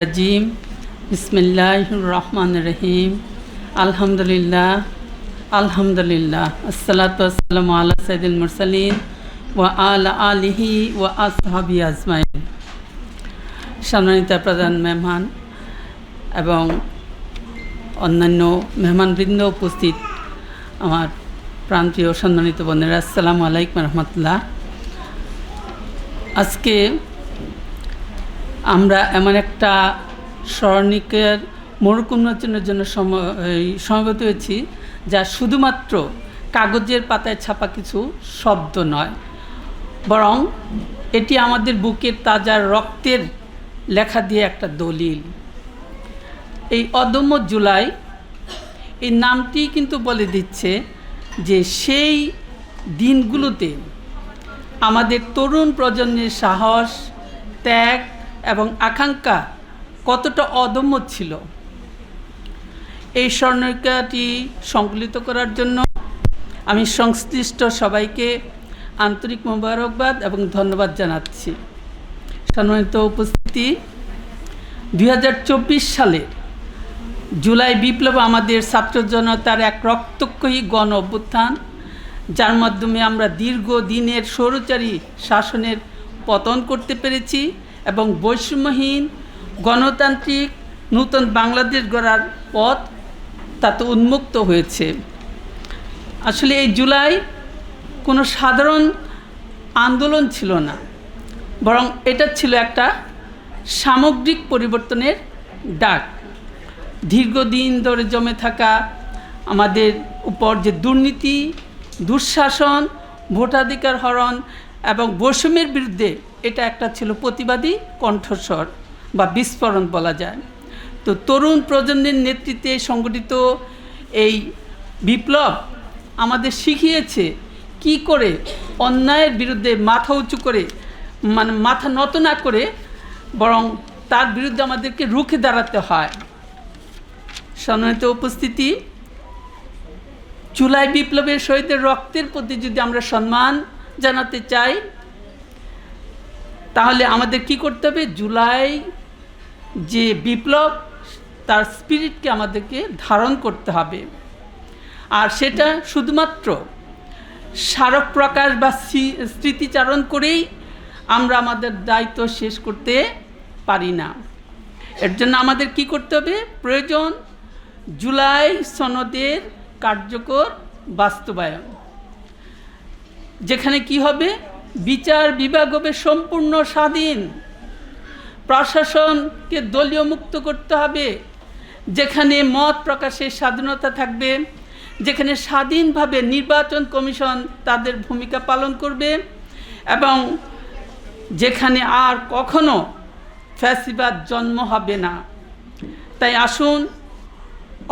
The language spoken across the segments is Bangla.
রাজিম বিসমিল্লাহির রহমানির রহিম আলহামদুলিল্লাহ আলহামদুলিল্লাহ আসসালাতু ওয়াসসালামু আলা সাইয়্যিদিল মুরসালিন ওয়া আলা আলিহি ওয়া আসহাবিহি আজমাইন। সম্মানিত প্রধান মেহমান এবং অন্যান্য মেহমানবৃন্দ উপস্থিত আমার প্রাণপ্রিয় সম্মানিত বোনেরা, আসসালামু আলাইকুম রহমতুল্লাহ। আজকে আমরা এমন একটা স্মরণিকের মোড়ক উন্মোচনের জন্য সমবেত হয়েছি, যা শুধুমাত্র কাগজের পাতায় ছাপা কিছু শব্দ নয়, বরং এটি আমাদের বুকের তাজা রক্তের লেখা দিয়ে একটা দলিল। এই অদম্য জুলাই, এই নামটি কিন্তু বলে দিচ্ছে যে সেই দিনগুলোতে আমাদের তরুণ প্রজন্মের সাহস, ত্যাগ এবং আকাঙ্ক্ষা কতটা অদম্য ছিল। এই স্মরণিকাটি সংকলিত করার জন্য আমি সংশ্লিষ্ট সবাইকে আন্তরিক মোবারকবাদ এবং ধন্যবাদ জানাচ্ছি। সম্মানিত উপস্থিতি, 2024 সালে জুলাই বিপ্লব আমাদের ছাত্র জনতার এক রক্তক্ষয়ী গণ অভ্যুত্থান, যার মাধ্যমে আমরা দীর্ঘদিনের স্বৈরাচারী শাসনের পতন করতে পেরেছি এবং বৈষম্যহীন গণতান্ত্রিক নূতন বাংলাদেশ গড়ার পথ তাতে উন্মুক্ত হয়েছে। আসলে এই জুলাই কোনো সাধারণ আন্দোলন ছিল না, বরং এটা ছিল একটা সামগ্রিক পরিবর্তনের ডাক। দীর্ঘদিন ধরে জমে থাকা আমাদের উপর যে দুর্নীতি, দুঃশাসন, ভোটাধিকার হরণ এবং বৈষম্যের বিরুদ্ধে এটা একটা ছিল প্রতিবাদী কণ্ঠস্বর বা বিস্ফোরণ বলা যায়। তো তরুণ প্রজন্মের নেতৃত্বে সংগঠিত এই বিপ্লব আমাদের শিখিয়েছে কি করে অন্যায়ের বিরুদ্ধে মাথা উঁচু করে, মাথা নত না করে, বরং তার বিরুদ্ধে আমাদেরকে রুখে দাঁড়াতে হয়। সম্মানিত উপস্থিতি, জুলাই বিপ্লবের শহীদের রক্তের প্রতি যদি আমরা সম্মান জানাতে চাই, তাহলে আমাদের কি করতে হবে? জুলাই যে বিপ্লব, তার স্পিরিটকে আমাদেরকে ধারণ করতে হবে। আর সেটা শুধুমাত্র স্মারক প্রকাশ বা স্মৃতিচারণ করেই আমরা আমাদের দায়িত্ব শেষ করতে পারি না। এর জন্য আমাদের কি করতে হবে? প্রয়োজন জুলাই সনদের কার্যকর বাস্তবায়ন, যেখানে কি হবে? বিচার বিভাগ হবে সম্পূর্ণ স্বাধীন, প্রশাসনকে দলীয় মুক্ত করতে হবে, যেখানে মত প্রকাশের স্বাধীনতা থাকবে, যেখানে স্বাধীনভাবে নির্বাচন কমিশন তাদের ভূমিকা পালন করবে এবং যেখানে আর কখনো ফ্যাসিবাদ জন্ম হবে না। তাই আসুন,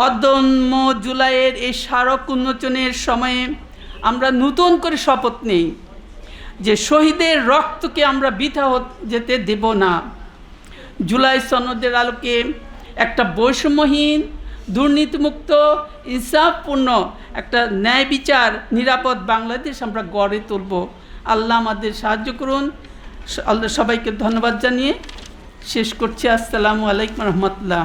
অদম্য জুলাইয়ের এই স্মারক উন্মোচনের সময়ে আমরা নতুন করে শপথ নেই যে শহীদের রক্তকে আমরা বৃথা যেতে দেব না। জুলাই সনদের আলোকে একটা বৈষম্যহীন, দুর্নীতিমুক্ত, ইনসাফপূর্ণ একটা ন্যায় বিচার নিরাপদ বাংলাদেশ আমরা গড়ে তুলব। আল্লাহ আমাদের সাহায্য করুন। আল্লাহ সবাইকে ধন্যবাদ জানিয়ে শেষ করছি। আসসালামু আলাইকুম রহমতুল্লাহ।